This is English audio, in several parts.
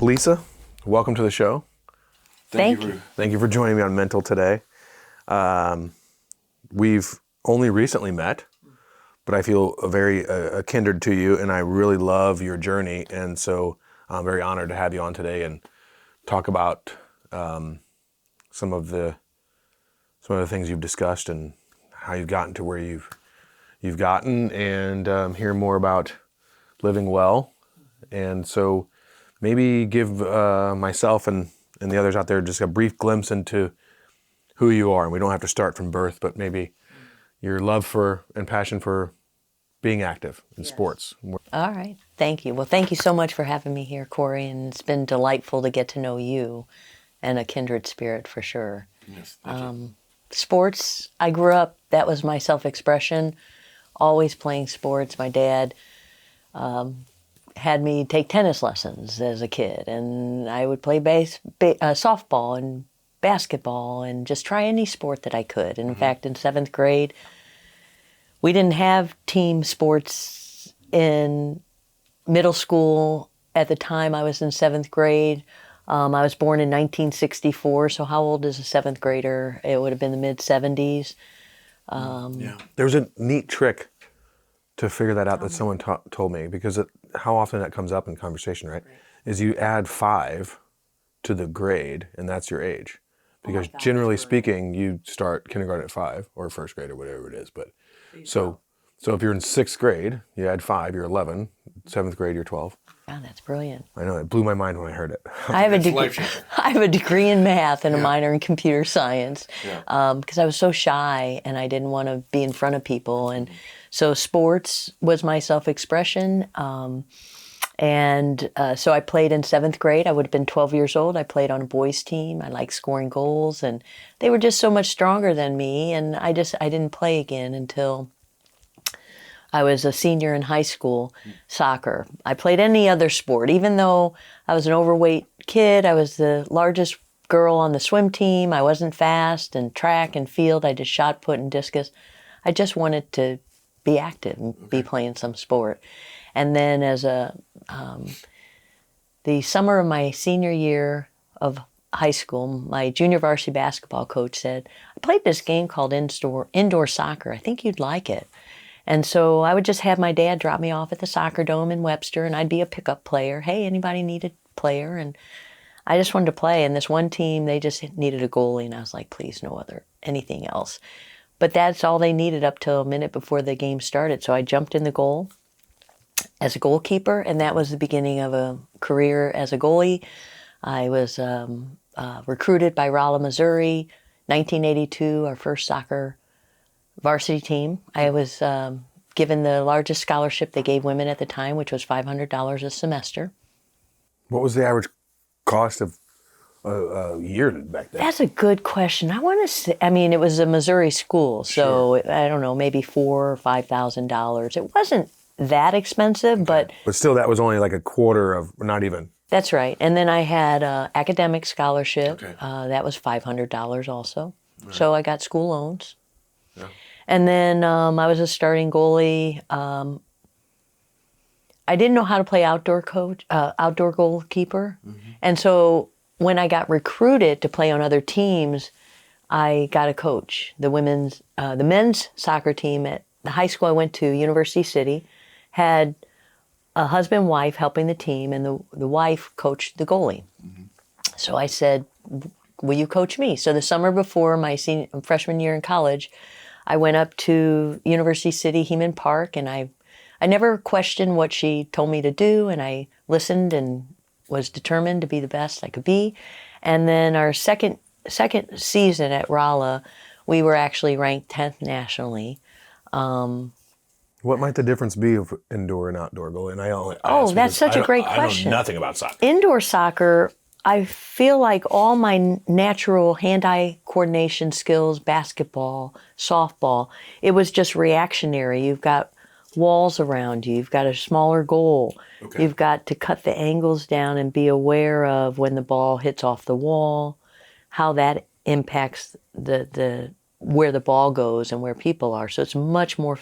Lisa, welcome to the show. Thank you. Thank you for joining me on Mental today. We've only recently met, but I feel very kindred to you, and I really love your journey. And so I'm very honored to have you on today and talk about some of the things you've discussed and how you've gotten to where you've gotten, and hear more about living well. And so maybe give myself and the others out there just a brief glimpse into who you are. And we don't have to start from birth, but maybe your love for and passion for being active in sports. All right. Thank you. Well, thank you so much for having me here, Corey. And it's been delightful to get to know you and a kindred spirit for sure. Yes, thank you. Sports, I grew up, that was my self-expression, always playing sports. My dad had me take tennis lessons as a kid, and I would play softball and basketball and just try any sport that I could. And in fact, in 7th grade, we didn't have team sports in middle school. At the time I was in 7th grade, I was born in 1964, so how old is a 7th grader? It would have been the mid-70s. Yeah. There's a neat trick to figure that out that someone told me, because how often that comes up in conversation, right? Is you add 5 to the grade, and that's your age. Because generally speaking, you start kindergarten at 5, or 1st grade, or whatever it is. But so if you're in 6th grade, you add 5, you're 11. 7th grade, you're 12. Wow, that's brilliant. I know, it blew my mind when I heard it. I have a It's degree. life-changing. I have a degree in math and a minor in computer science, Yeah. because I was so shy and I didn't want to be in front of people, and so sports was my self-expression. So I played in 7th grade. I would have been 12 years old. I played on a boys' team. I liked scoring goals, and they were just so much stronger than me. And I didn't play again until I was a senior in high school, soccer. I played any other sport. Even though I was an overweight kid, I was the largest girl on the swim team. I wasn't fast, and track and field. I did shot put and discus. I just wanted to be active and be playing some sport. And then the summer of my senior year of high school, my junior varsity basketball coach said, I played this game called indoor soccer. I think you'd like it. And so I would just have my dad drop me off at the soccer dome in Webster, and I'd be a pickup player. Hey, anybody need a player? And I just wanted to play. And this one team, they just needed a goalie, and I was like, please, anything else. But that's all they needed up till a minute before the game started. So I jumped in the goal as a goalkeeper, and that was the beginning of a career as a goalie. I was recruited by Rolla, Missouri, 1982, our first soccer varsity team. I was given the largest scholarship they gave women at the time, which was $500 a semester. What was the average cost of a year back then? That's a good question. I want to say, it was a Missouri school, so I don't know, maybe $4,000 or $5,000. It wasn't that expensive, but still, that was only like a quarter of, not even. That's right. And then I had an academic scholarship. Okay. That was $500 also. Right. So I got school loans. Yeah. And then I was a starting goalie. I didn't know how to play outdoor goalkeeper. And so when I got recruited to play on other teams, I got a coach. The men's soccer team at the high school I went to, University City, had a husband and wife helping the team, and the wife coached the goalie. So I said, will you coach me? So the summer before my freshman year in college, I went up to University City, Heman Park, and I never questioned what she told me to do, and I listened and was determined to be the best I could be. And then our second season at Rolla, we were actually ranked 10th nationally. What might the difference be of indoor and outdoor goalie? And that's such a great question. I know nothing about soccer. Indoor soccer, I feel like all my natural hand-eye coordination skills, basketball, softball, it was just reactionary. You've got walls around you. You've got a smaller goal. Okay. You've got to cut the angles down and be aware of when the ball hits off the wall, how that impacts the where the ball goes and where people are. So it's much more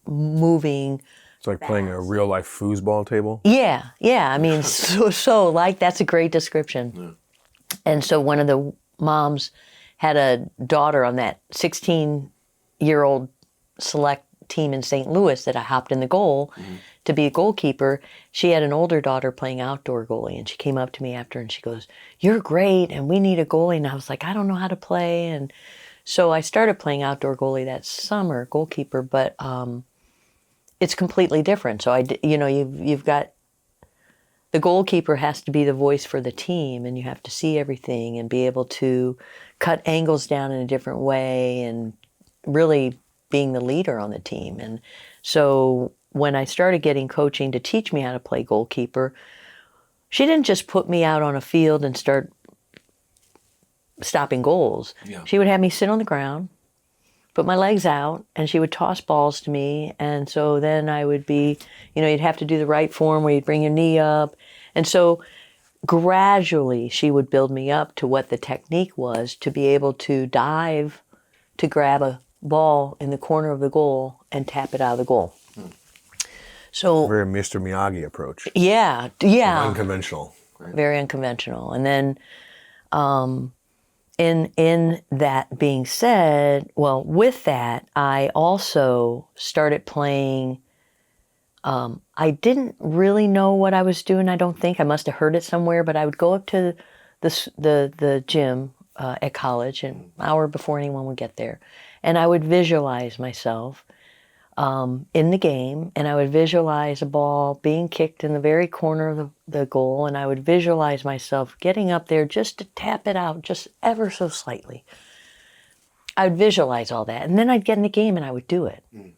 moving, It's like playing a real life foosball table. Yeah. I mean, so like that's a great description. Yeah. And so one of the moms had a daughter on that 16-year-old select team in St. Louis that I hopped in the goal to be a goalkeeper. She had an older daughter playing outdoor goalie, and she came up to me after and she goes, "You're great, and we need a goalie." And I was like, "I don't know how to play." And so I started playing outdoor goalie that summer, goalkeeper, but it's completely different. So you've got the goalkeeper has to be the voice for the team, and you have to see everything and be able to cut angles down in a different way and really being the leader on the team. And so when I started getting coaching to teach me how to play goalkeeper, she didn't just put me out on a field and start stopping goals. Yeah. She would have me sit on the ground, put my legs out, and she would toss balls to me. And so then I would be, you'd have to do the right form where you'd bring your knee up. And so gradually she would build me up to what the technique was to be able to dive to grab a ball in the corner of the goal and tap it out of the goal. So very Mr. Miyagi approach. Yeah. Unconventional. Right? Very unconventional. And then in that being said, well, with that, I also started playing. I didn't really know what I was doing. I don't think I must have heard it somewhere, but I would go up to the gym at college an hour before anyone would get there, and I would visualize myself in the game, and I would visualize a ball being kicked in the very corner of the goal, and I would visualize myself getting up there just to tap it out just ever so slightly. I would visualize all that, and then I'd get in the game and I would do it. And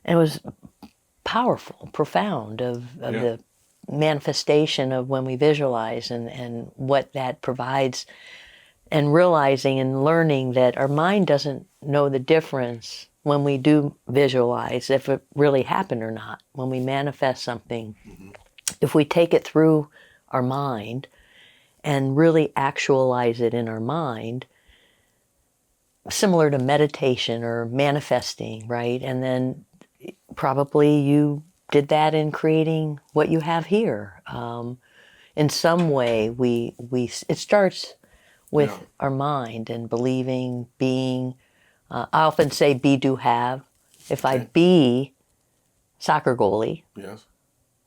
it was powerful, profound of the manifestation of when we visualize and what that provides, and realizing and learning that our mind doesn't know the difference when we do visualize if it really happened or not. When we manifest something, if we take it through our mind and really actualize it in our mind, similar to meditation or manifesting, right? And then probably you did that in creating what you have here. In some way, it starts with our mind and believing, being. I often say be, do, have. If I be soccer goalie,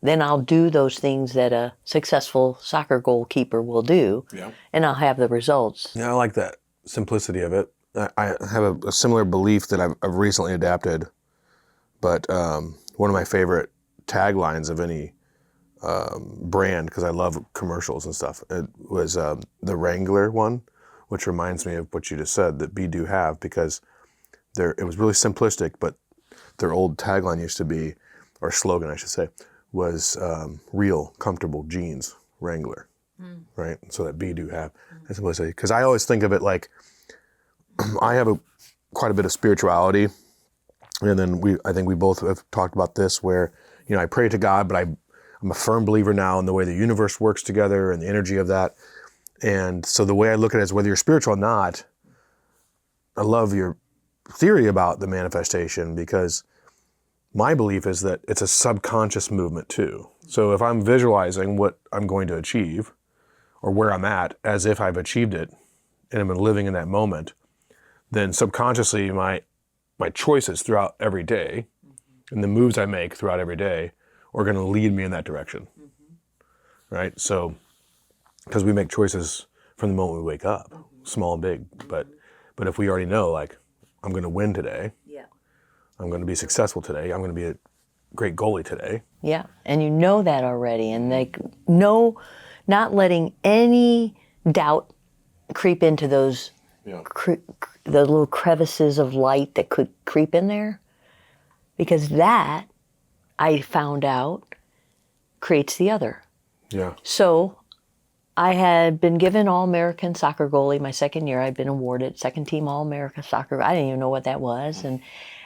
then I'll do those things that a successful soccer goalkeeper will do, and I'll have the results. Yeah, I like that simplicity of it. I have a similar belief that I've recently adapted, but one of my favorite taglines of any brand, because I love commercials and stuff, it was the Wrangler one, which reminds me of what you just said, that be, do, have, because it was really simplistic, but their old tagline used to be, or slogan I should say, was real, comfortable jeans, Wrangler, right? So that be, do, have. That's simplicity. Because I always think of it like, I have quite a bit of spirituality, and then I think we both have talked about this, where, I pray to God, but I'm a firm believer now in the way the universe works together and the energy of that. And so the way I look at it is, whether you're spiritual or not, I love your theory about the manifestation, because my belief is that it's a subconscious movement too. So if I'm visualizing what I'm going to achieve or where I'm at as if I've achieved it and I'm living in that moment, then subconsciously my choices throughout every day and the moves I make throughout every day are going to lead me in that direction, right? So, because we make choices from the moment we wake up, small and big, but if we already know, like, I'm going to win today, I'm going to be successful today, I'm going to be a great goalie today. Yeah, and you know that already, and not letting any doubt creep into those the little crevices of light that could creep in there, because that, I found out, creates the other. Yeah. So I had been given All-American soccer goalie my second year. I'd been awarded second team All-America soccer. I didn't even know what that was.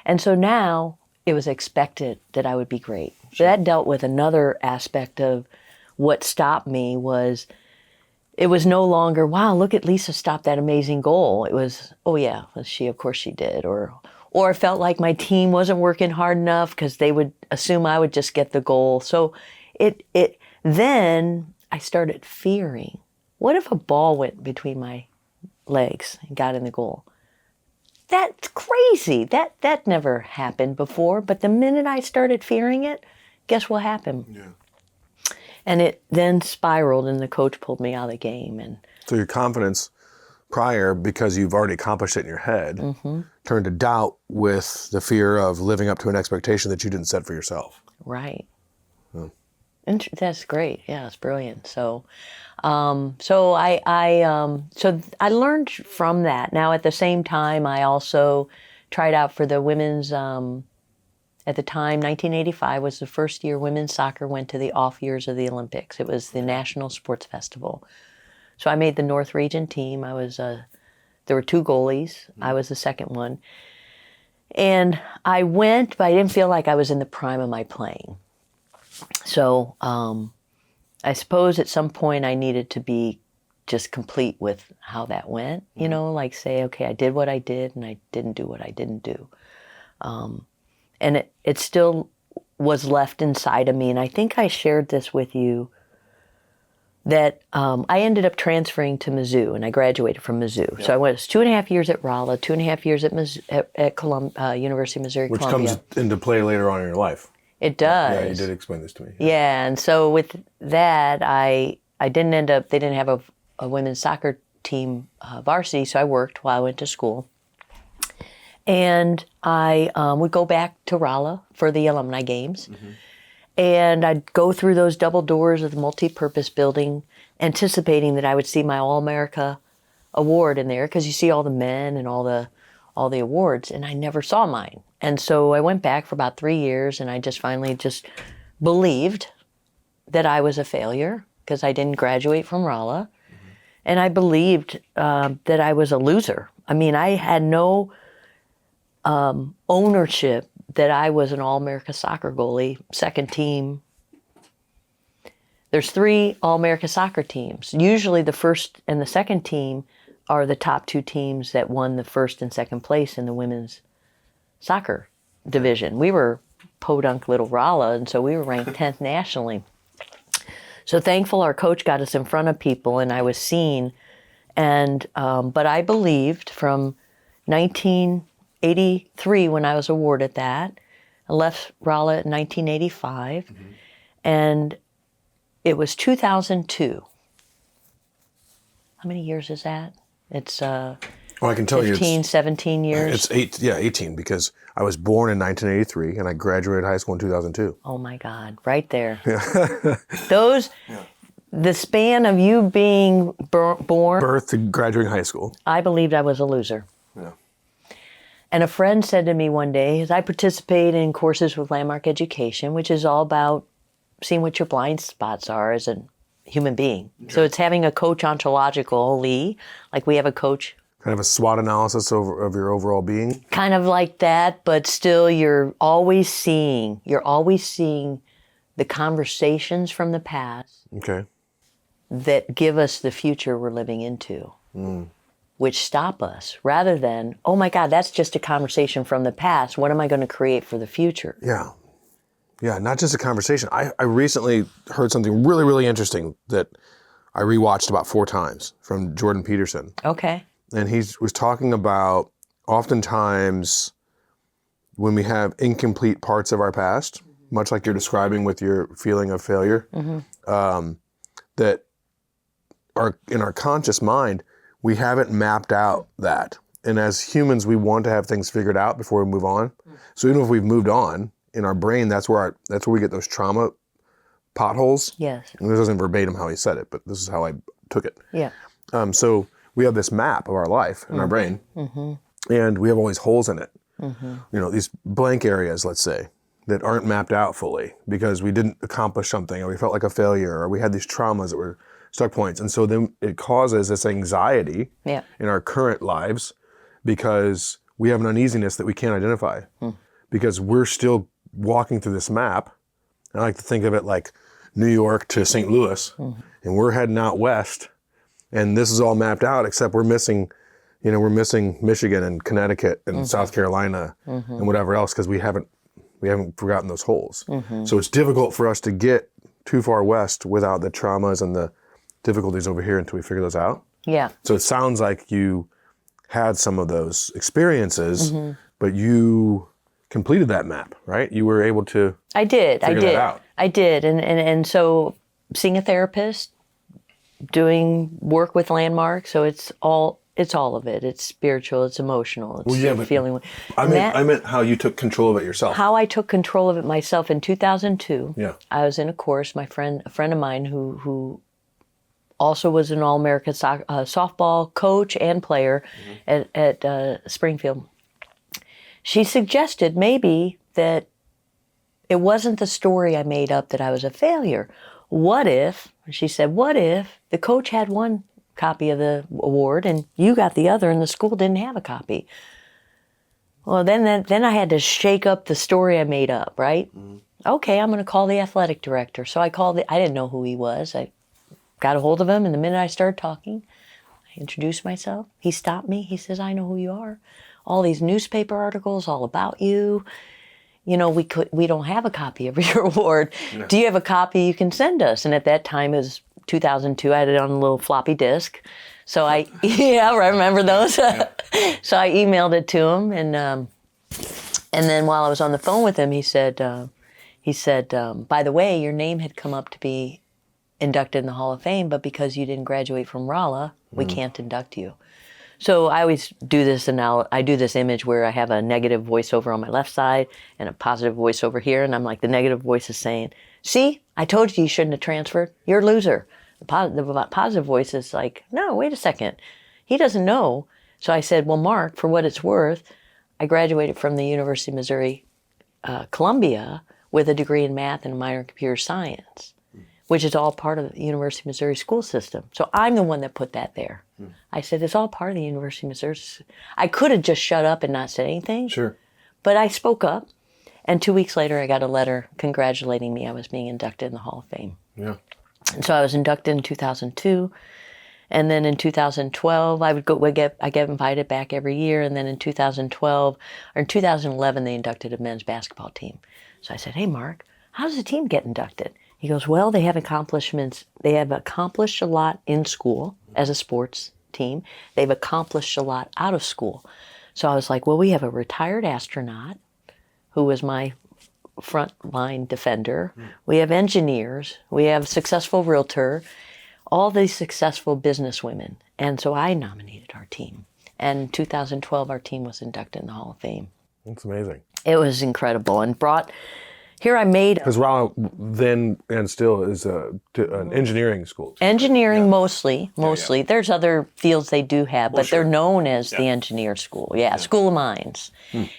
And so now it was expected that I would be great. So that dealt with another aspect of what stopped me. It was no longer, wow, look at Lisa stop that amazing goal. It was, oh yeah, of course she did. Or or felt like my team wasn't working hard enough because they would assume I would just get the goal. So then I started fearing, what if a ball went between my legs and got in the goal? That's crazy. That never happened before. But the minute I started fearing it, guess what happened? Yeah. And it then spiraled, and the coach pulled me out of the game. And So your confidence prior, because you've already accomplished it in your head, turned to doubt with the fear of living up to an expectation that you didn't set for yourself. right. That's great. Yeah, it's brilliant. So, so I learned from that. Now, at the same time, I also tried out for the women's. At the time, 1985 was the first year women's soccer went to the off years of the Olympics. It was the National Sports Festival. So I made the North Region team. I was there were 2 goalies. I was the second one, and I went, but I didn't feel like I was in the prime of my playing. So I suppose at some point I needed to be just complete with how that went, you know, like say, okay, I did what I did and I didn't do what I didn't do. And it still was left inside of me. And I think I shared this with you that I ended up transferring to Mizzou, and I graduated from Mizzou. Yeah. So I was 2.5 years at Rolla, 2.5 years at University of Missouri, Which Columbia. comes into play later on in your life. It does. Yeah, you did explain this to me. Yeah, and so with that, I didn't end up, they didn't have a women's soccer team varsity, so I worked while I went to school. And I would go back to Rolla for the alumni games. And I'd go through those double doors of the multi-purpose building, anticipating that I would see my All-America award in there, because you see all the men and all the awards, and I never saw mine. And so I went back for about 3 years, and I just finally just believed that I was a failure because I didn't graduate from Rolla. And I believed that I was a loser. I mean, I had no ownership that I was an All-America soccer goalie, second team. There's 3 All-America soccer teams. Usually the first and the second team are the top 2 teams that won the first and second place in the women's soccer division. We were podunk little Rolla, and so we were ranked 10th nationally. So thankful our coach got us in front of people, and I was seen. And but I believed from 1983 when I was awarded that. I left Rolla in 1985, and it was 2002. How many years is that? It's well, I can tell 15, 17 years. It's 18, because I was born in 1983 and I graduated high school in 2002. Oh my God, right there. The span of you being born. Birth to graduating high school. I believed I was a loser. Yeah. And a friend said to me one day, as I participate in courses with Landmark Education, which is all about seeing what your blind spots are as a human being. Okay. So it's having a coach ontologically, like we have a coach. Kind of a SWOT analysis of your overall being? Kind of like that, but still you're always seeing the conversations from the past that give us the future we're living into, which stop us, rather than, oh my God, that's just a conversation from the past. What am I going to create for the future? Yeah. Yeah, not just a conversation. I recently heard something really, really interesting that I rewatched about 4 times from Jordan Peterson. Okay. And he was talking about oftentimes when we have incomplete parts of our past, much like you're describing with your feeling of failure, that are in our conscious mind, we haven't mapped out that. And as humans, we want to have things figured out before we move on. So even if we've moved on, in our brain, that's where we get those trauma potholes. Yes. And this isn't verbatim how he said it, but this is how I took it. Yeah. So we have this map of our life in our brain, and we have all these holes in it. You know, these blank areas, let's say, that aren't mapped out fully because we didn't accomplish something, or we felt like a failure, or we had these traumas that were stuck points. And so then it causes this anxiety in our current lives because we have an uneasiness that we can't identify because we're still walking through this map. I like to think of it like New York to St. Louis, and we're heading out west, and this is all mapped out, except we're missing we're missing Michigan and Connecticut and South Carolina and whatever else because we haven't forgotten those holes. So it's difficult for us to get too far west without the traumas and the difficulties over here until we figure those out. Yeah. So it sounds like you had some of those experiences, but you completed that map, right? You were able to figure that out. I did. And so seeing a therapist, doing work with landmarks, so it's all of it. It's spiritual, it's emotional, it's feeling. I meant how you took control of it yourself. How I took control of it myself in 2002. Yeah. I was in a course, a friend of mine who also was an All-American softball coach and player at Springfield. She suggested maybe that it wasn't the story I made up that I was a failure. She said, what if the coach had one copy of the award and you got the other and the school didn't have a copy? Well, then I had to shake up the story I made up, right? Okay, I'm going to call the athletic director. So I didn't know who he was. I got a hold of him, and the minute I started talking, I introduced myself. He stopped me. He says, I know who you are. All these newspaper articles all about you. We don't have a copy of your award. Yeah. Do you have a copy you can send us? And at that time, it was 2002. I had it on a little floppy disk. So I remember those. Yeah. So I emailed it to him, and then while I was on the phone with him, he said, by the way, your name had come up to be inducted in the Hall of Fame, but because you didn't graduate from Rolla, we can't induct you. So I always do this, and now I do this image where I have a negative voiceover on my left side and a positive voice over here, and I'm like, the negative voice is saying, see, I told you shouldn't have transferred. You're a loser. The positive voice is like, no, wait a second. He doesn't know. So I said, well, Mark, for what it's worth, I graduated from the University of Missouri, Columbia, with a degree in math and a minor in computer science, which is all part of the University of Missouri school system. So I'm the one that put that there. I said, it's all part of the University of Missouri. I could have just shut up and not said anything. Sure. But I spoke up. And 2 weeks later, I got a letter congratulating me. I was being inducted in the Hall of Fame. Yeah. And so I was inducted in 2002. And then in 2012, I get invited back every year. And then in 2011, they inducted a men's basketball team. So I said, hey, Mark, how does the team get inducted? He goes, well, they have accomplishments. They have accomplished a lot in school as a sports team. They've accomplished a lot out of school. So I was like, well, we have a retired astronaut who was my frontline defender. We have engineers. We have successful realtor, all these successful business women. And so I nominated our team. And in 2012, our team was inducted in the Hall of Fame. That's amazing. It was incredible, and here I made... Because Rolla then and still is an engineering school. Engineering mostly. Yeah. There's other fields they do have, but they're known as the engineer school. Yeah, School of Mines.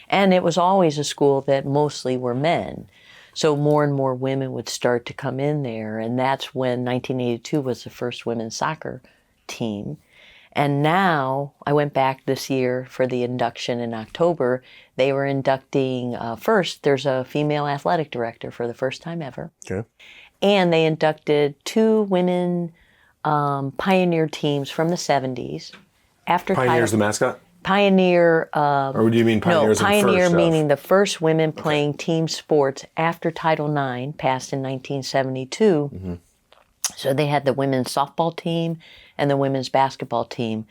And it was always a school that mostly were men. So more and more women would start to come in there, and that's when 1982 was the first women's soccer team. And now, I went back this year for the induction in October. They were inducting, first, there's a female athletic director for the first time ever. Okay. And they inducted 2 women pioneer teams from the 70s. Pioneer's the mascot? Pioneer... or do you mean pioneers? No, pioneer first meaning the first women playing team sports after Title IX, passed in 1972. So they had the women's softball team and the women's basketball team,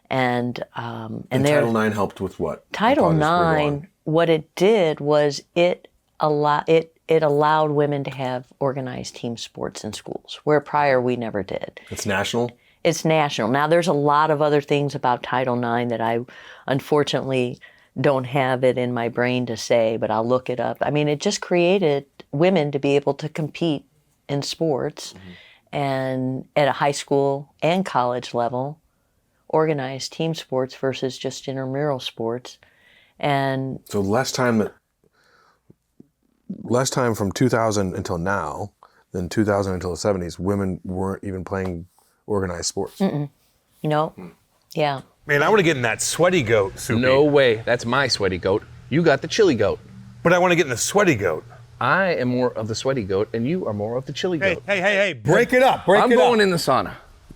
and Title IX helped with what? Title IX, what it did was it allowed women to have organized team sports in schools, where prior we never did. It's national? It's national. Now there's a lot of other things about Title IX that I unfortunately don't have it in my brain to say, but I'll look it up. I mean, it just created women to be able to compete in sports. And at a high school and college level, organized team sports versus just intramural sports. And so less time from 2000 until now than 2000 until the 70s, women weren't even playing organized sports. No. Yeah. Man, I want to get in that sweaty goat, Soupy. No way. That's my sweaty goat. You got the chili goat. But I want to get in the sweaty goat. I am more of the sweaty goat, and you are more of the chili goat. Hey, break it up, I'm going in the sauna.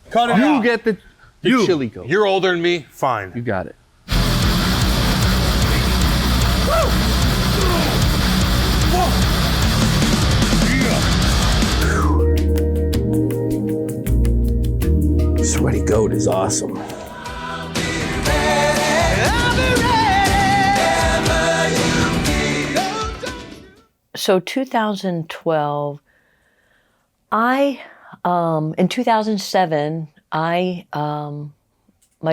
Cut it out. The chili goat. You're older than me. Fine. You got it. Sweaty goat is awesome. So 2012, in 2007, my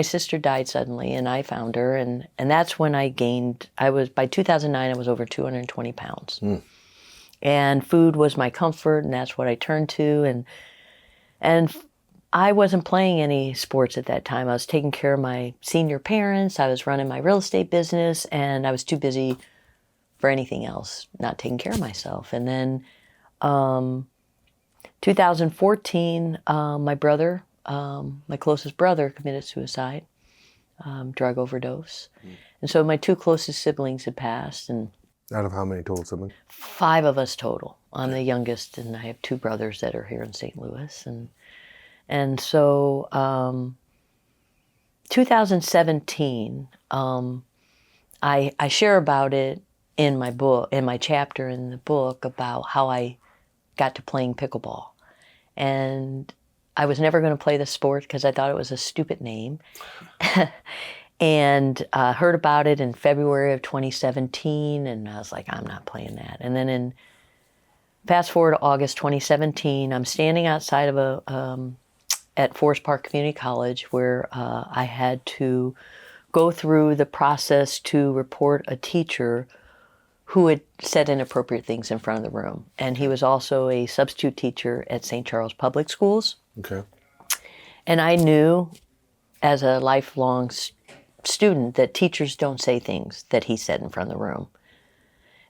sister died suddenly, and I found her, and that's when by 2009, I was over 220 pounds. And food was my comfort, and that's what I turned to, and I wasn't playing any sports at that time. I was taking care of my senior parents, I was running my real estate business, and I was too busy for anything else, not taking care of myself. And then 2014, my brother, my closest brother, committed suicide, drug overdose. And so my two closest siblings had passed, and Out of how many total siblings? 5 of us total. I'm the youngest, and I have 2 brothers that are here in St. Louis. And so 2017, I share about it in my book, in my chapter in the book, about how I got to playing pickleball. And I was never going to play the sport because I thought it was a stupid name. And heard about it in February of 2017, and I was like, I'm not playing that. And then fast forward to August 2017, I'm standing outside of at Forest Park Community College, where I had to go through the process to report a teacher who had said inappropriate things in front of the room. And he was also a substitute teacher at St. Charles Public Schools. Okay. And I knew as a lifelong student that teachers don't say things that he said in front of the room.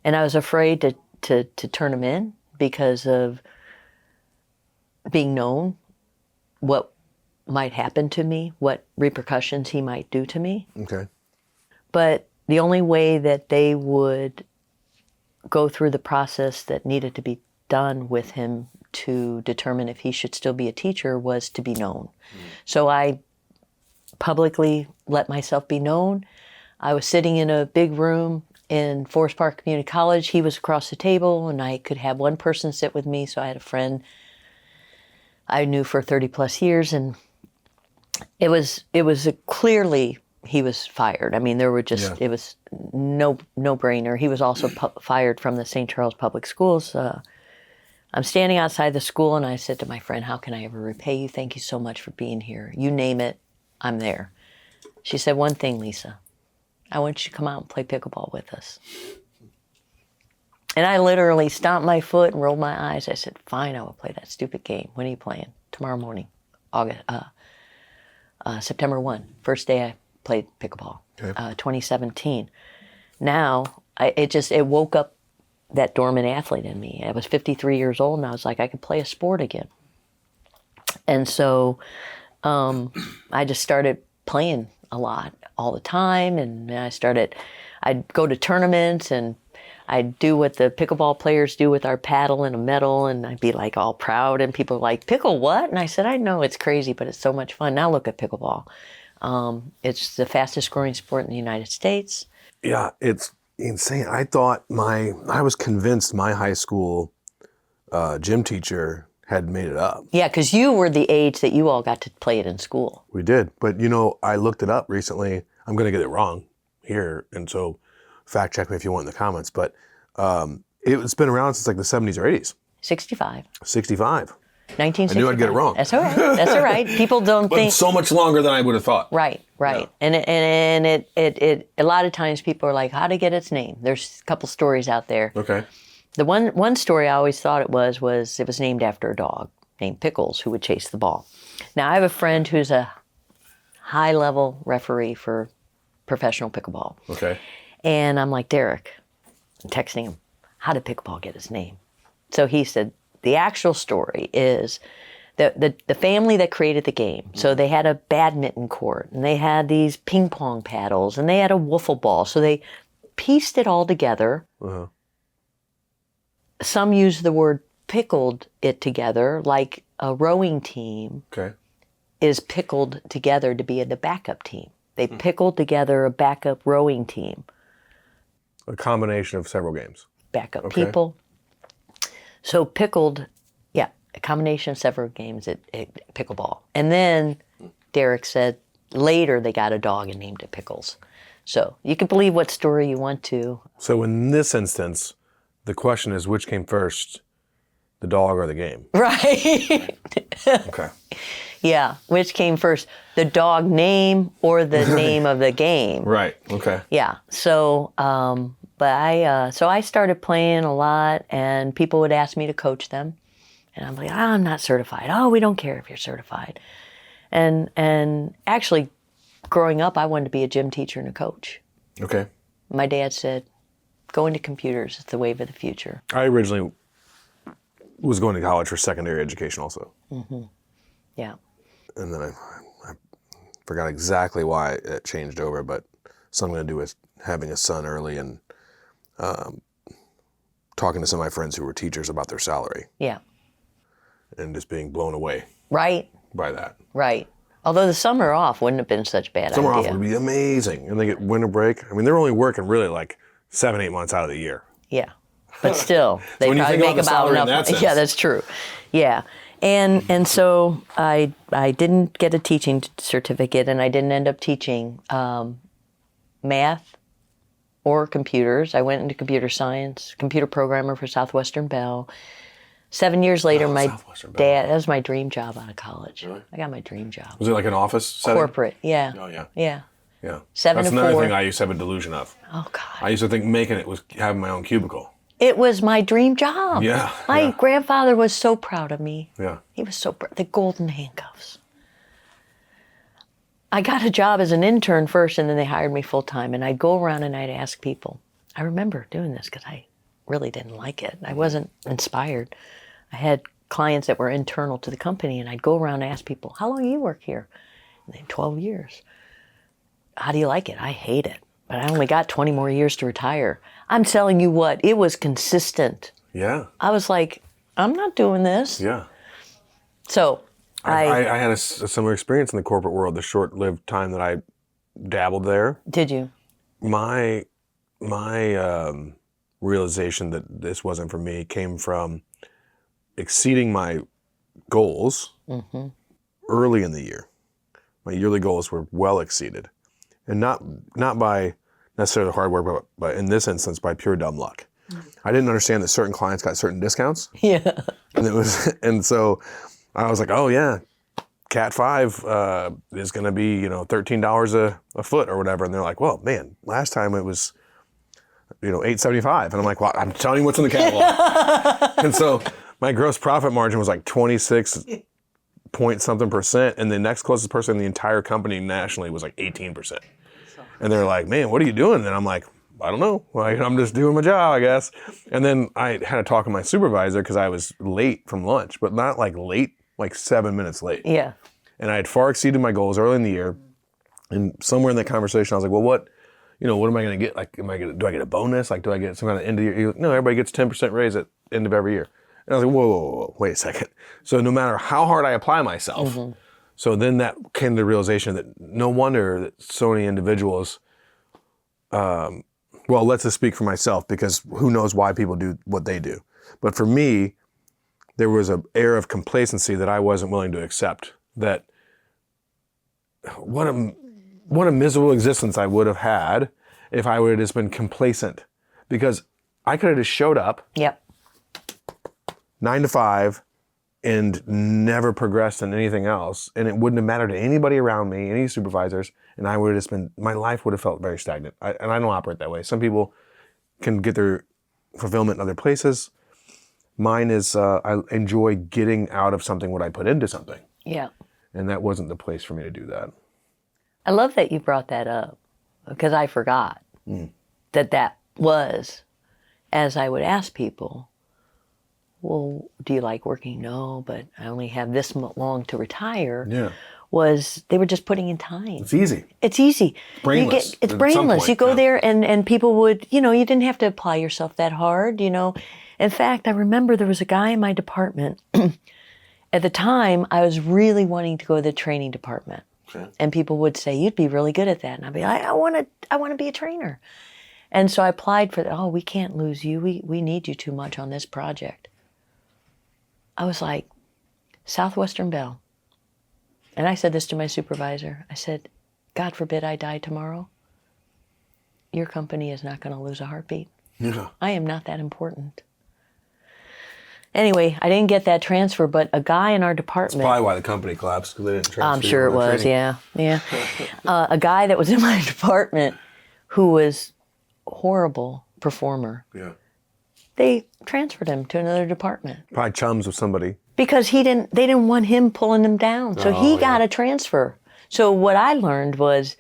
And I was afraid to turn him in because of being known what might happen to me, what repercussions he might do to me. Okay. But the only way that they would go through the process that needed to be done with him to determine if he should still be a teacher was to be known. So I publicly let myself be known. I was sitting in a big room in Forest Park Community College. He was across the table, and I could have one person sit with me. So I had a friend I knew for 30 plus years, and it was clearly he was fired. I mean, there were just, it was no brainer. He was also fired from the St. Charles Public Schools. I'm standing outside the school, and I said to my friend, how can I ever repay you? Thank you so much for being here. You name it, I'm there. She said, one thing, Lisa, I want you to come out and play pickleball with us. And I literally stomped my foot and rolled my eyes. I said, fine, I will play that stupid game. When are you playing? Tomorrow morning, September 1, first day I played pickleball, 2017. Now, it woke up that dormant athlete in me. I was 53 years old, and I was like, I could play a sport again. And so I just started playing a lot, all the time, and I'd go to tournaments, and I'd do what the pickleball players do with our paddle and a medal, and I'd be like all proud, and people were like, pickle what? And I said, I know it's crazy, but it's so much fun. Now look at pickleball. It's the fastest growing sport in the United States. Yeah, it's insane. I was convinced my high school gym teacher had made it up. Yeah, because you were the age that you all got to play it in school. We did. But, I looked it up recently. I'm going to get it wrong here. And so fact check me if you want in the comments. But it's been around since like the 70s or 80s. 65. 65. 1965. I knew I'd get it wrong. That's all right. That's all right. People don't But think. so much longer than I would have thought. Right. Yeah. And it a lot of times people are like, how to get its name? There's a couple stories out there. Okay. The one story I always thought it was named after a dog named Pickles who would chase the ball. Now I have a friend who's a high-level referee for professional pickleball. Okay. And I'm like, Derek, I'm texting him, how did pickleball get its name? So he said, the actual story is the family that created the game. So they had a badminton court, and they had these ping pong paddles, and they had a wiffle ball. So they pieced it all together. Uh-huh. Some use the word pickled it together, like a rowing team Okay. is pickled together to be the backup team. They pickled together a backup rowing team. A combination of several games. Backup Okay. people. So pickled, yeah, a combination of several games at pickleball. And then Derek said later they got a dog and named it Pickles. So you can believe what story you want to. So in this instance, the question is which came first, the dog or the game? Right. Okay. Yeah, which came first, the dog name or the name of the game? Right. Okay. Yeah. So, so I started playing a lot, and people would ask me to coach them, and I'm like, I'm not certified. Oh, we don't care if you're certified. And actually, growing up, I wanted to be a gym teacher and a coach. Okay. My dad said, "Go into computers. It's the wave of the future." I originally was going to college for secondary education also. Yeah. And then I forgot exactly why it changed over, but something to do with having a son early and talking to some of my friends who were teachers about their salary Yeah. and just being blown away Right. by that. Right. Although the summer off wouldn't have been such a bad Summer idea. off would be amazing. And they get winter break. I mean, they're only working really like 7-8 months out of the year. Yeah, but still, they when you probably think about make the about salary in enough. that sense. Yeah, that's true. Yeah, and so I didn't get a teaching certificate, and I didn't end up teaching math or computers. I went into computer science, computer programmer for Southwestern Bell. 7 years later, my Southwestern Bell. dad, that was my dream job out of college. I got my dream job. Was it like an office setting? Corporate, yeah. Oh, yeah. Yeah. Yeah. 7 That's to another 4. thing I used to have a delusion of. Oh, God. I used to think making it was having my own cubicle. It was my dream job. Yeah, My yeah. grandfather was so proud of me. Yeah. He was so proud. The golden handcuffs. I got a job as an intern first, and then they hired me full time. And I'd go around and I'd ask people. I remember doing this because I really didn't like it. I wasn't inspired. I had clients that were internal to the company, and I'd go around and ask people, "How long you work here?" And then 12 years. "How do you like it?" "I hate it, but I only got 20 more years to retire." I'm telling you what, it was consistent. Yeah. I was like, I'm not doing this. Yeah. So I had a similar experience in the corporate world, the short-lived time that I dabbled there. did you? My realization that this wasn't for me came from exceeding my goals early in the year. My yearly goals were well exceeded, and not by necessarily hard work, but in this instance by pure dumb luck. I didn't understand that certain clients got certain discounts, Yeah. and so I was like, oh yeah, Cat 5 is going to be $13 a foot or whatever, and they're like, well, man, last time it was $8.75, and I'm like, well, I'm telling you what's in the catalog. And so my gross profit margin was like 26 point something percent, and the next closest person in the entire company nationally was like 18%. And they're like, man, what are you doing? And I'm like, I don't know. Like, I'm just doing my job, I guess. And then I had a talk with my supervisor because I was late from lunch, but not like late, like 7 minutes late. Yeah. And I had far exceeded my goals early in the year. And somewhere in that conversation, I was like, well, what am I going to get? Like, do I get a bonus? Like, do I get some kind of end of year? No, everybody gets 10% raise at end of every year. And I was like, whoa, wait a second. So no matter how hard I apply myself, so then that came to the realization that no wonder that so many individuals, well, let's just speak for myself, because who knows why people do what they do. But for me, there was an air of complacency that I wasn't willing to accept. That what a miserable existence I would have had if I would have just been complacent, because I could have just showed up Yep. 9 to 5 and never progressed in anything else, and it wouldn't have mattered to anybody around me, any supervisors, and I would have just been, my life would have felt very stagnant. And I don't operate that way. Some people can get their fulfillment in other places. Mine is, I enjoy getting out of something what I put into something, Yeah. and that wasn't the place for me to do that. I love that you brought that up, because I forgot that was, as I would ask people, well, do you like working? No, but I only have this long to retire. Yeah. Was they were just putting in time. It's easy. It's easy. Brainless It's at some brainless. point, You go yeah. there and people would, you didn't have to apply yourself that hard, In fact, I remember there was a guy in my department at the time, I was really wanting to go to the training department. Okay. And people would say, you'd be really good at that. And I'd be like, I want to be a trainer. And so I applied for that. Oh, we can't lose you. We need you too much on this project. I was like, Southwestern Bell. And I said this to my supervisor. I said, God forbid I die tomorrow. Your company is not going to lose a heartbeat. Yeah. I am not that important. Anyway, I didn't get that transfer, but a guy in our department. Probably why the company collapsed, because they didn't transfer. I'm sure you it to the was, training. yeah. A guy that was in my department who was a horrible performer. Yeah. They transferred him to another department Probably chums with somebody. because they didn't want him pulling them down. So he got a transfer. So what I learned was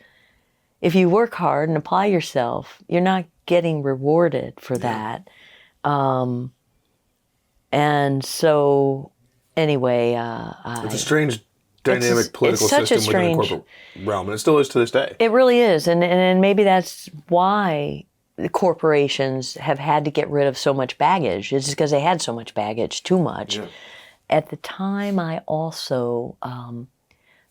if you work hard and apply yourself, you're not getting rewarded for that. And so anyway, It's a strange dynamic political it's such a system within the strange- corporate realm, and it still is to this day. it really is. And maybe that's why the corporations have had to get rid of so much baggage. It's because they had so much baggage, too much. Yeah. At the time, I also, so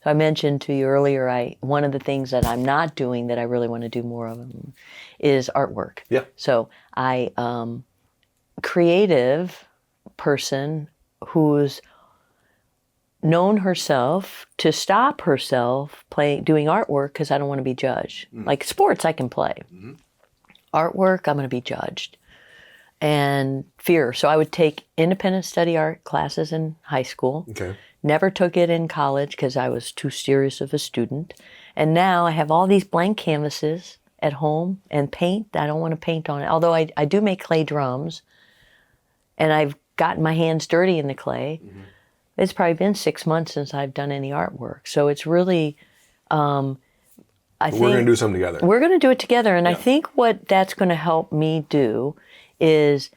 I mentioned to you earlier, one of the things that I'm not doing that I really want to do more of is artwork. Yeah. So creative person who's known herself to stop herself doing artwork because I don't want to be judged. Like sports, I can play. Artwork, I'm going to be judged. And fear. So I would take independent study art classes in high school. Okay. Never took it in college because I was too serious of a student. And now I have all these blank canvases at home and paint. I don't want to paint on it. Although I do make clay drums. And I've gotten my hands dirty in the clay. It's probably been 6 months since I've done any artwork. So it's really, I think We're going to do something together. we're going to do it together. And I think what that's going to help me do is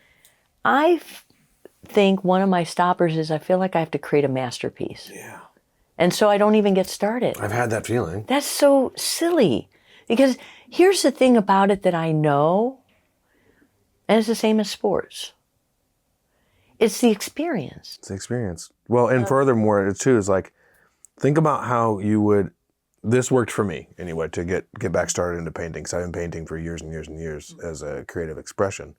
think one of my stoppers is I feel like I have to create a masterpiece. Yeah. And so I don't even get started. I've had that feeling. That's so silly. Because here's the thing about it that I know, and it's the same as sports. It's the experience. It's the experience. Well, and furthermore, it too is like, think about how you would. This worked for me anyway to get back started into painting. Because I've been painting for years and years and years as a creative expression.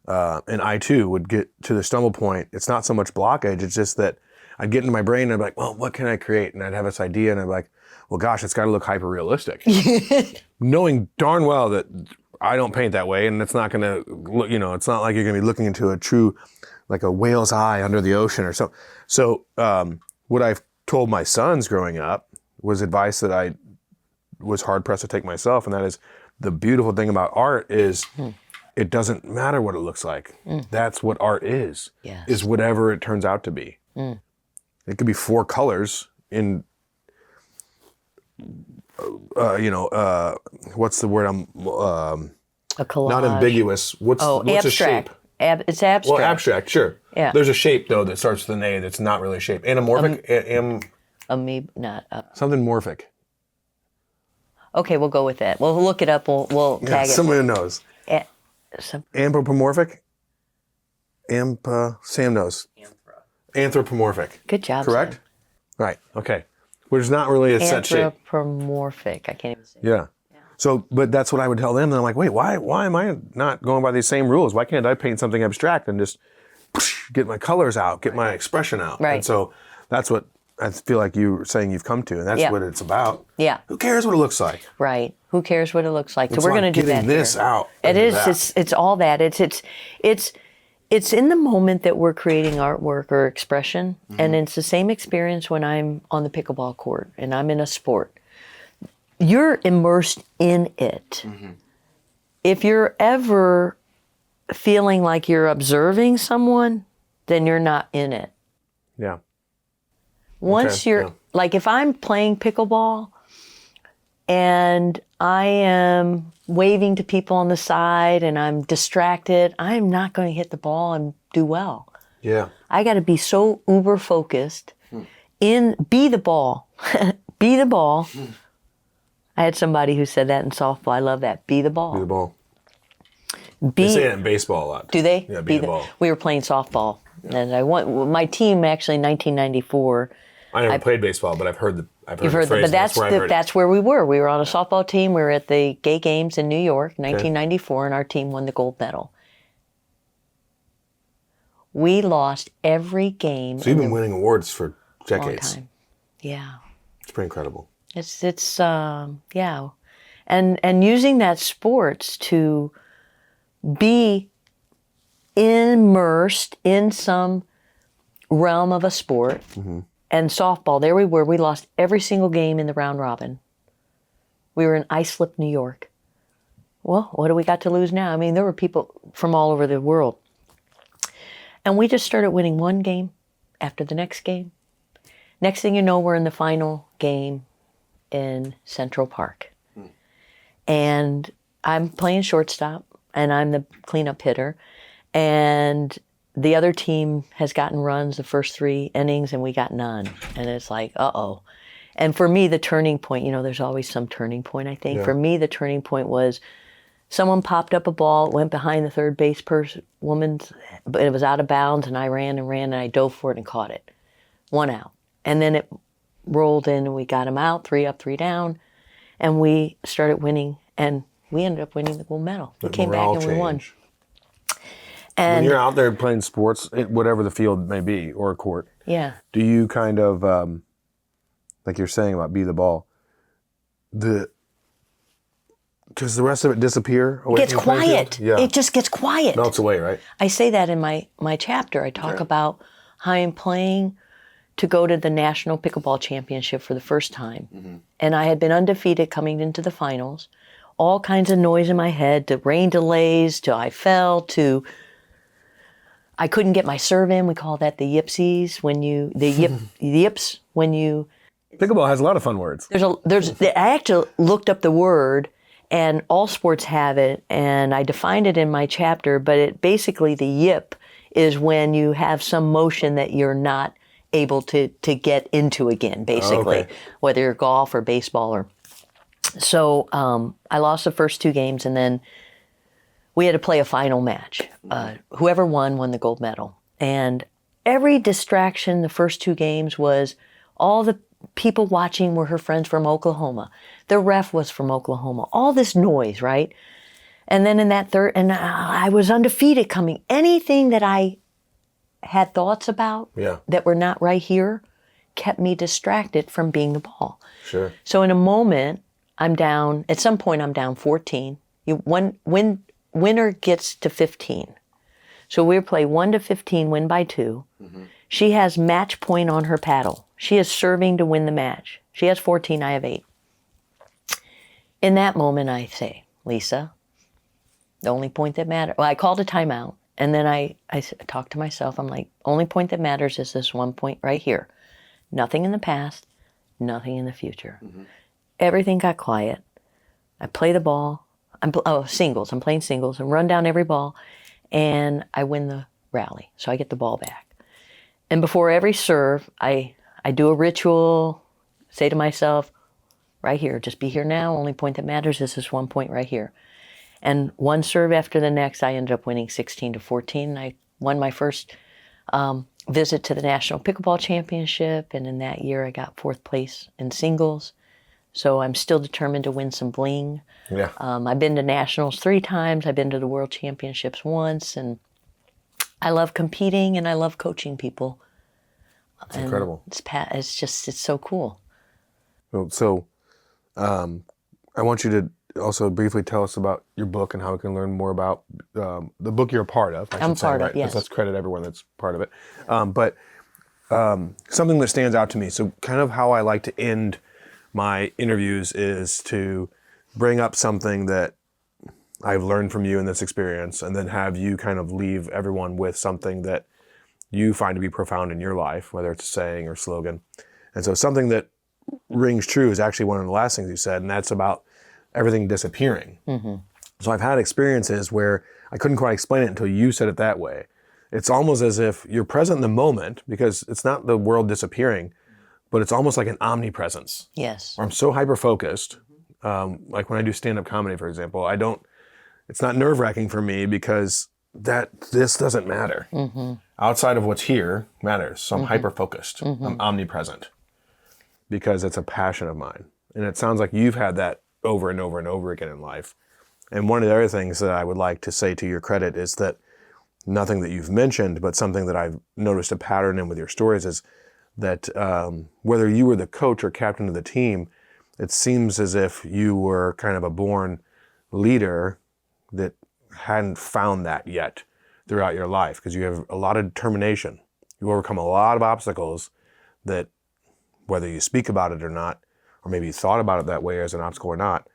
And I too would get to the stumble point. It's not so much blockage. It's just that I'd get into my brain and I'd be like, well, what can I create? And I'd have this idea and I'd be like, well, gosh, it's got to look hyper realistic. Knowing darn well that I don't paint that way, and it's not going to look. It's not like you're going to be looking into a true, like a whale's eye under the ocean or so. So what I've told my sons growing up was advice that I was hard pressed to take myself, and that is the beautiful thing about art is it doesn't matter what it looks like. That's what art is. Yes. Is whatever it turns out to be. It could be 4 colors in, what's the word? A collage. Not ambiguous. What's abstract. a shape? It's abstract. Well, abstract, sure. Yeah. There's a shape though that starts with an A that's not really a shape. Anamorphic, Amoeba, not. something morphic. Okay, we'll go with that. We'll look it up. We'll Yeah, tag somebody knows. it. Anthropomorphic. Sam knows. Anthropomorphic. Good job. Correct. Sam. Right. Okay. Which is not really a set shape. Anthropomorphic. I can't even say. Yeah. So, but that's what I would tell them. And I'm like, wait, why am I not going by these same rules? Why can't I paint something abstract and just get my colors out, get my expression out? Right. And so that's what I feel like you're saying you've come to, and that's Yeah. what it's about. Yeah. Who cares what it looks like? Right. Who cares what it looks like? It's So we're like going to do that. getting this here. out It into is. that. It's all that. It's in the moment that we're creating artwork or expression, and it's the same experience when I'm on the pickleball court and I'm in a sport. You're immersed in it. If you're ever feeling like you're observing someone, then you're not in it. Yeah. Once Okay, you're yeah. like, if I'm playing pickleball and I am waving to people on the side and I'm distracted, I'm not going to hit the ball and do well. Yeah. I got to be so uber focused be the ball. Be the ball. I had somebody who said that in softball. I love that. Be the ball. Be the ball. Be- They say it in baseball a lot. Do they? Yeah, be the ball. We were playing softball And I won. My team actually in 1994. I never played baseball, but I've heard the You've heard, phrase, but that's where we were. We were on a softball team. We were at the Gay Games in New York, 1994, and our team won the gold medal. We lost every game. So you've been winning awards for long decades. time. Yeah. It's pretty incredible. It's yeah. And using that sports to be immersed in some realm of a sport. And softball, there we were. We lost every single game in the round robin. We were in Islip, New York. Well, what do we got to lose now? I mean, there were people from all over the world. And we just started winning one game after the next game. Next thing you know, we're in the final game in Central Park. And I'm playing shortstop, and I'm the cleanup hitter. And the other team has gotten runs the first 3 innings, and we got none. And it's like, uh-oh. And for me, the turning point, there's always some turning point, I think. Yeah. For me, the turning point was someone popped up a ball, it went behind the third base woman's, but it was out of bounds, and I ran, and I dove for it and caught it. 1 out. And then it rolled in, and we got him out, 3 up, 3 down, and we started winning, and we ended up winning the gold medal. We came back and we won. When And you're out there playing sports, whatever the field may be, or a court, yeah, do you kind of, like you're saying about be the ball, does the rest of it disappear away it gets from the playing quiet. field? Yeah. It just gets quiet. Melts away, right? I say that in my chapter. I talk about how I'm playing to go to the National Pickleball Championship for the first time. And I had been undefeated coming into the finals. All kinds of noise in my head, to rain delays, to I fell, to I couldn't get my serve in. We call that the yipsies, yips when you. Pickleball has a lot of fun words. I actually looked up the word, and all sports have it, and I defined it in my chapter, but it basically, the yip is when you have some motion that you're not able to get into again, basically, whether you're golf or baseball or. So I lost the first 2 games, and then we had to play a final match. Whoever won the gold medal. And every distraction the first 2 games was all the people watching were her friends from Oklahoma. The ref was from Oklahoma. All this noise, right? And then in that third, and I was undefeated coming. Anything that I had thoughts about that were not right here kept me distracted from being the ball. Sure. So in a moment, at some point I'm down 14. Winner gets to 15. So we play 1 to 15, win by 2. She has match point on her paddle. She is serving to win the match. She has 14, I have 8. In that moment, I say, Lisa, the only point that matters, I called a timeout, and then I talked to myself. I'm like, only point that matters is this one point right here. Nothing in the past, nothing in the future. Everything got quiet. I play the ball. Singles. I'm playing singles and run down every ball, and I win the rally. So I get the ball back. And before every serve, I do a ritual, say to myself, right here, just be here now. Only point that matters is this one point right here. And one serve after the next, I ended up winning 16 to 14. I won my first visit to the National Pickleball Championship, and in that year I got 4th place in singles. So I'm still determined to win some bling. Yeah. I've been to nationals 3 times. I've been to the World Championships once, and I love competing and I love coaching people. It's incredible. It's so cool. So, I want you to also briefly tell us about your book and how we can learn more about the book you're a part of. I'm part of, yes. Let's credit everyone that's part of it. But something that stands out to me, so kind of how I like to end my interviews is to bring up something that I've learned from you in this experience, and then have you kind of leave everyone with something that you find to be profound in your life, whether it's a saying or slogan. And so something that rings true is actually one of the last things you said, and that's about everything disappearing. So I've had experiences where I couldn't quite explain it until you said it that way. It's almost as if you're present in the moment, because it's not the world disappearing, but it's almost like an omnipresence. Yes. Where I'm so hyper-focused, like when I do stand-up comedy, for example, it's not nerve-wracking for me because this doesn't matter. outside of what's here matters. So I'm hyper-focused. I'm omnipresent because it's a passion of mine. And it sounds like you've had that over and over and over again in life. And one of the other things that I would like to say to your credit is that nothing that you've mentioned, but something that I've noticed a pattern in with your stories is that whether you were the coach or captain of the team, it seems as if you were kind of a born leader that hadn't found that yet throughout your life, because you have a lot of determination. You overcome a lot of obstacles that, whether you speak about it or not, or maybe you thought about it that way as an obstacle or not,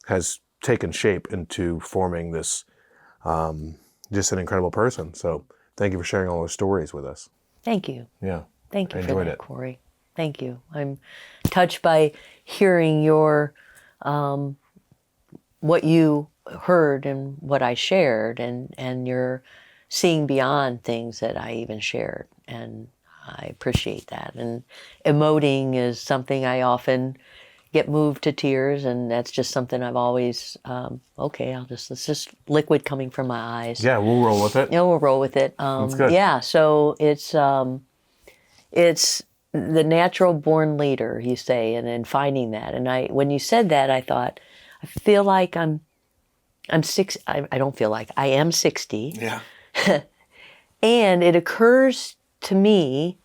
has taken shape into forming this just an incredible person. So thank you for sharing all those stories with us. Thank you. Yeah. Thank you I for enjoyed that, it. Corey. Thank you. I'm touched by hearing your what you heard and what I shared, and your seeing beyond things that I even shared. And I appreciate that. And emoting is something I often get moved to tears, and that's just something I've always, it's just liquid coming from my eyes. Yeah, we'll roll with it. Yeah, we'll roll with it. That's good. Yeah, so it's the natural born leader, you say, and then finding that. And when you said that, I thought, I feel like I'm six. I don't feel like I am 60. Yeah. And it occurs to me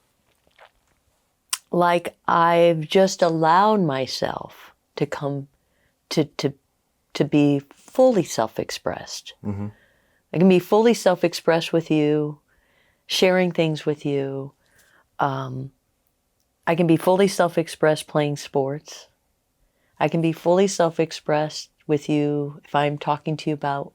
like I've just allowed myself to come to be fully self-expressed. I can be fully self-expressed with you, sharing things with you. I can be fully self-expressed playing sports. I can be fully self-expressed with you if I'm talking to you about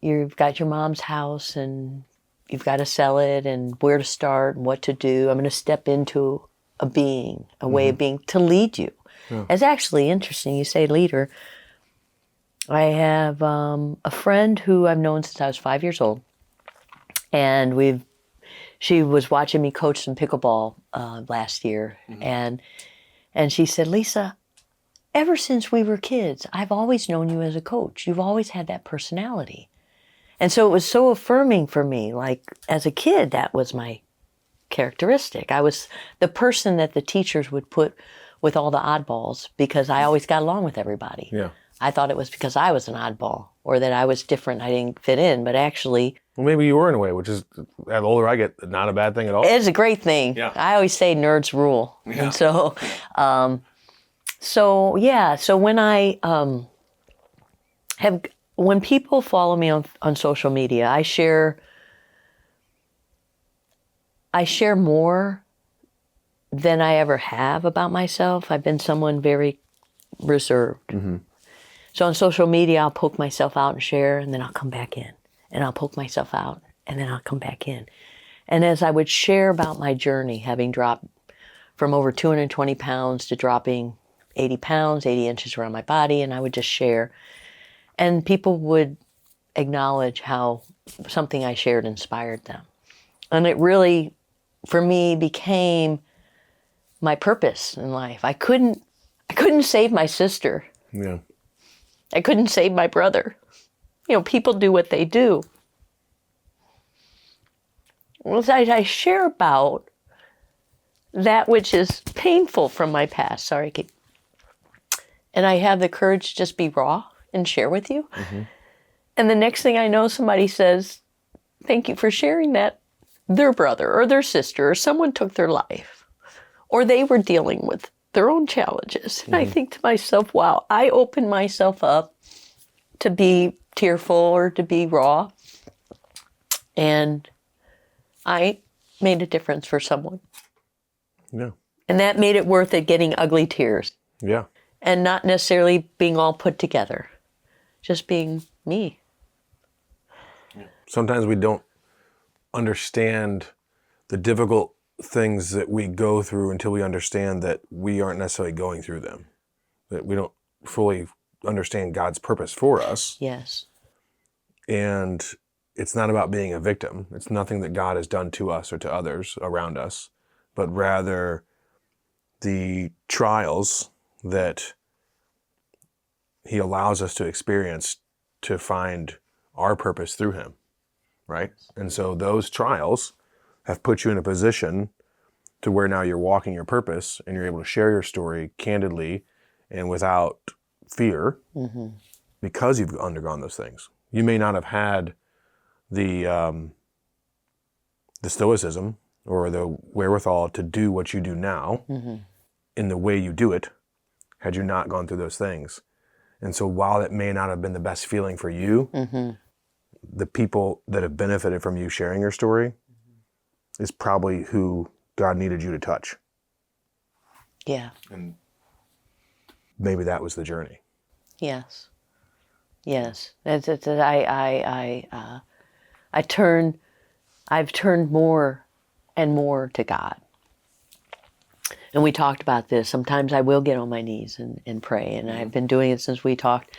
you've got your mom's house and you've got to sell it and where to start and what to do. I'm going to step into a being, a way of being to lead you. Yeah. It's actually interesting you say leader. I have a friend who I've known since I was 5 years old, and she was watching me coach some pickleball last year, and she said, Lisa, ever since we were kids, I've always known you as a coach. You've always had that personality. And so it was so affirming for me. Like, as a kid, that was my characteristic. I was the person that the teachers would put with all the oddballs because I always got along with everybody. Yeah. I thought it was because I was an oddball or that I was different, I didn't fit in, but actually... Well, maybe you were in a way, which is, the older I get, not a bad thing at all. It's a great thing. Yeah. I always say nerds rule. Yeah. And so, so when I when people follow me on social media, I share more than I ever have about myself. I've been someone very reserved. Mm-hmm. So on social media, I'll poke myself out and share, and then I'll come back in. And I'll poke myself out, and then I'll come back in. And as I would share about my journey, having dropped from over 220 pounds to dropping 80 pounds, 80 inches around my body, and I would just share. And people would acknowledge how something I shared inspired them. And it really, for me, became my purpose in life. I couldn't save my sister. Yeah. I couldn't save my brother. You know, people do what they do. Well, I share about that which is painful from my past. Sorry, Kate. And I have the courage to just be raw and share with you. Mm-hmm. And the next thing I know, somebody says, thank you for sharing that. Their brother or their sister or someone took their life. Or they were dealing with their own challenges. And I think to myself, wow, I opened myself up to be tearful or to be raw. And I made a difference for someone. Yeah. And that made it worth it getting ugly tears. Yeah. And not necessarily being all put together. Just being me. Sometimes we don't understand the difficult things that we go through until we understand that we aren't necessarily going through them. That we don't fully understand God's purpose for us. Yes. And it's not about being a victim. It's nothing that God has done to us or to others around us, but rather the trials that He allows us to experience to find our purpose through Him, right? And so those trials have put you in a position to where now you're walking your purpose and you're able to share your story candidly and without fear because you've undergone those things. You may not have had the stoicism or the wherewithal to do what you do now in the way you do it had you not gone through those things. And so while it may not have been the best feeling for you, the people that have benefited from you sharing your story is probably who God needed you to touch. Yeah. And maybe that was the journey. Yes. Yes. I've turned more and more to God. And we talked about this. Sometimes I will get on my knees and pray. And I've been doing it since we talked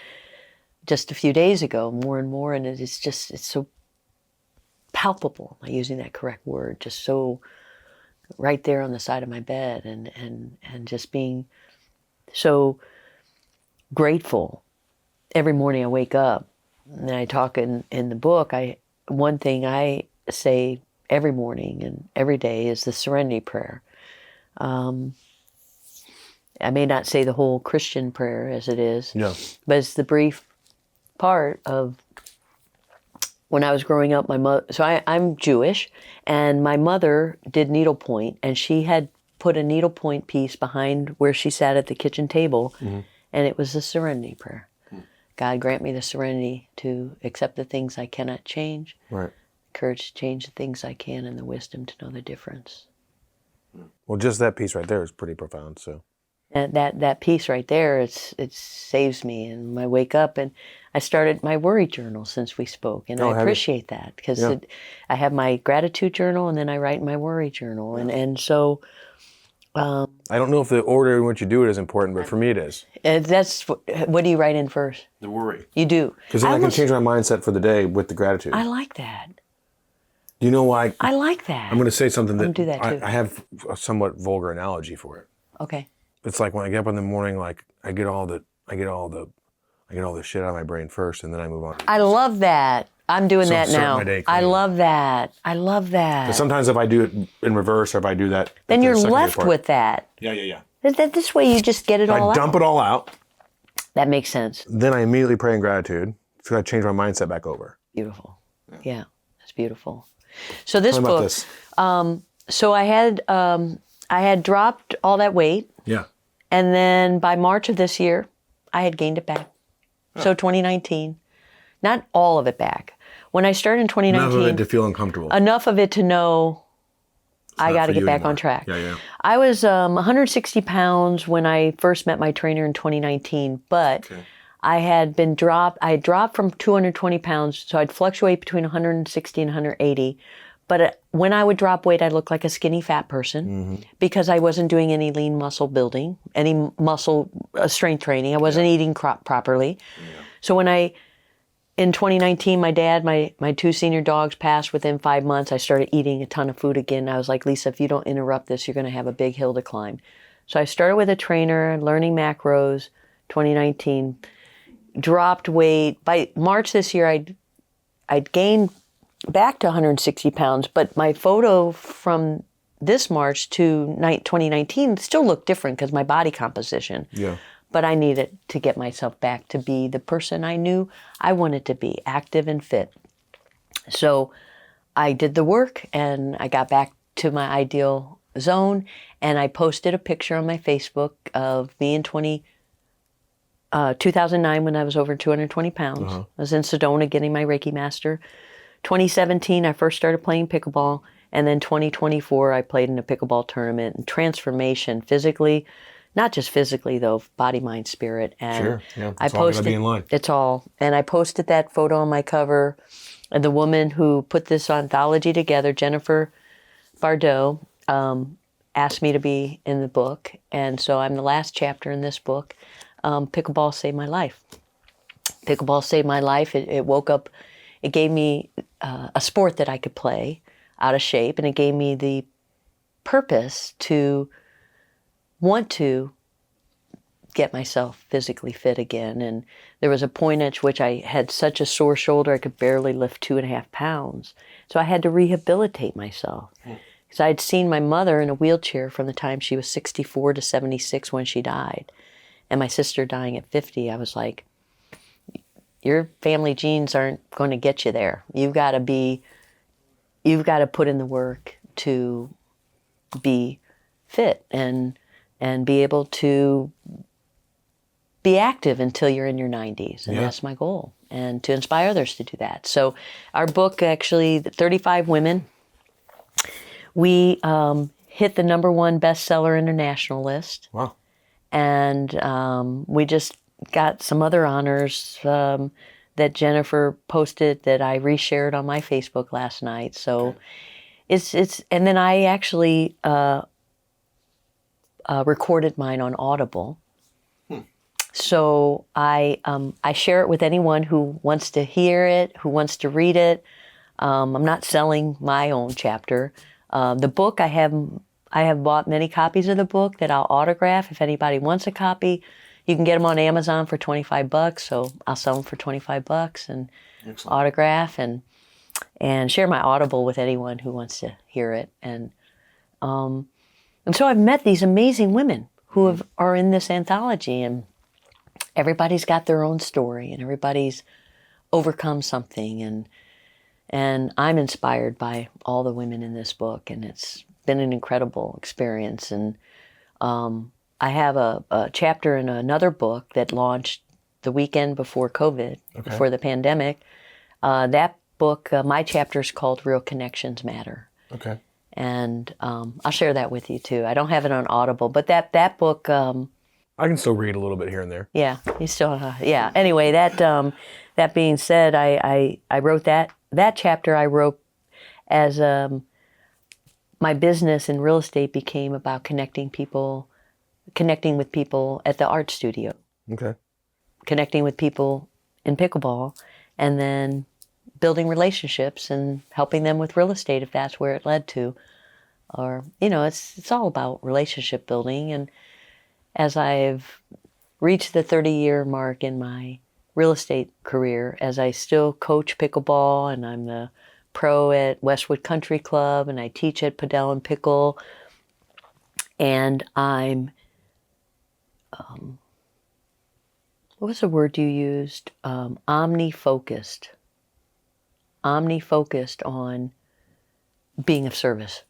just a few days ago, more and more. And it's so palpable. Am I using that correct word? Just so right there on the side of my bed and just being so grateful. Every morning I wake up and I talk in the book. One thing I say every morning and every day is the serenity prayer. I may not say the whole Christian prayer as it is, but it's the brief part of when I was growing up. My mother, so I'm Jewish, and my mother did needlepoint, and she had put a needlepoint piece behind where she sat at the kitchen table, and it was the serenity prayer. God grant me the serenity to accept the things I cannot change, Right. courage to change the things I can, and the wisdom to know the difference. Well, just that piece right there is pretty profound. So And that piece right there, it saves me. And I wake up and I started my worry journal since we spoke, and I appreciate that because I have my gratitude journal and then I write my worry journal, and so. I don't know if the order in which you do it is important, but for me it is. That's what do you write in first? The worry. You do. Because then I can change my mindset for the day with the gratitude. I like that. You know why? I like that. I'm going to say something that, do that too. I have a somewhat vulgar analogy for it. Okay. It's like when I get up in the morning, like I get all the shit out of my brain first, and then I move on. I love that. I'm doing that start now. my day I clean. love that. I love that. But sometimes if I do it in reverse, or if I do that, Then at the you're secondary left part- with that. Yeah. This way you just get it all I out. dump it all out. That makes sense. Then I immediately pray in gratitude. So I change my mindset back over. Beautiful. Yeah, that's beautiful. So this Tell me about book. this. So I had dropped all that weight, Yeah. and then by March of this year, I had gained it back. So 2019, not all of it back. When I started in 2019, Enough of it to feel uncomfortable. enough of it to know I not got to for get you back anymore. on track. Yeah. I was 160 pounds when I first met my trainer in 2019, but I had dropped from 220 pounds, so I'd fluctuate between 160 and 180. But when I would drop weight, I looked like a skinny fat person because I wasn't doing any lean muscle building, any muscle strength training. I wasn't eating properly. So in 2019, my dad, my two senior dogs passed within 5 months. I started eating a ton of food again. I was like, Lisa, if you don't interrupt this, you're going to have a big hill to climb. So I started with a trainer, learning macros, 2019, dropped weight. By March this year, I'd gained back to 160 pounds, but my photo from this March to 2019 still looked different because my body composition. Yeah. But I needed to get myself back to be the person I knew I wanted to be, active and fit. So I did the work and I got back to my ideal zone, and I posted a picture on my Facebook of me in 2009 when I was over 220 pounds. I was in Sedona getting my Reiki Master. 2017, I first started playing pickleball, and then 2024, I played in a pickleball tournament. And transformation physically, not just physically though, body, mind, spirit. And Sure, yeah, I it's all gotta posted be in line. It's all, and I posted that photo on my cover. And the woman who put this anthology together, Jennifer Bardot, asked me to be in the book, and so I'm the last chapter in this book. Pickleball saved my life. Pickleball saved my life. It woke up. It gave me a sport that I could play out of shape, and it gave me the purpose to want to get myself physically fit again. And there was a point at which I had such a sore shoulder I could barely lift 2.5 pounds. So I had to rehabilitate myself. Because I had seen my mother in a wheelchair from the time she was 64 to 76 when she died. And my sister dying at 50, I was like, your family genes aren't going to get you there. You've got to put in the work to be fit and be able to be active until you're in your 90s. And that's my goal, and to inspire others to do that. So our book, actually, 35 Women, we hit the #1 bestseller international list. Wow. And we just got some other honors that Jennifer posted that I reshared on my Facebook last night. So it's and then I actually recorded mine on Audible. So I share it with anyone who wants to hear it, who wants to read it. I'm not selling my own chapter. The book, I have bought many copies of the book that I'll autograph. If anybody wants a copy, you can get them on Amazon for $25. So I'll sell them for $25 and autograph and share my Audible with anyone who wants to hear it. And so I've met these amazing women who are in this anthology, and everybody's got their own story, and everybody's overcome something, and I'm inspired by all the women in this book, and it's been an incredible experience. And I have a chapter in another book that launched the weekend before COVID, before the pandemic. That book, my chapter is called Real Connections Matter. Okay. And I'll share that with you too. I don't have it on Audible, but that book... I can still read a little bit here and there. Yeah, you still... yeah. Anyway, that being said, I wrote that chapter I wrote as my business in real estate became about connecting with people at the art studio. Okay. Connecting with people in pickleball, and then building relationships and helping them with real estate if that's where it led to. Or, it's all about relationship building. And as I've reached the 30-year mark in my real estate career, as I still coach pickleball, and I'm the pro at Westwood Country Club, and I teach at Padel and Pickle, and I'm what was the word you used? Omni-focused on being of service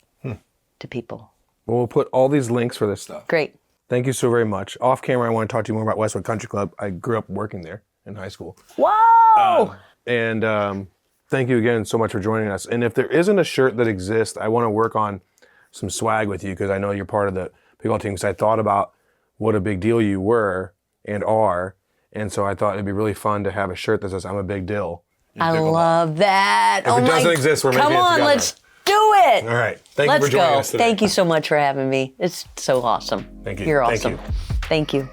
to people. Well, we'll put all these links for this stuff. Great. Thank you so very much. Off camera, I want to talk to you more about Westwood Country Club. I grew up working there in high school. Whoa! And thank you again so much for joining us. And if there isn't a shirt that exists, I want to work on some swag with you, because I know you're part of the pickleball team. Because I thought about what a big deal you were and are. And so I thought it'd be really fun to have a shirt that says, I'm a big deal. I love that. If it doesn't exist, we're making it Come on, together. let's do it. All right. Thank you for joining us today. Thank you so much for having me. It's so awesome. Thank you. You're Thank awesome. you. Thank you.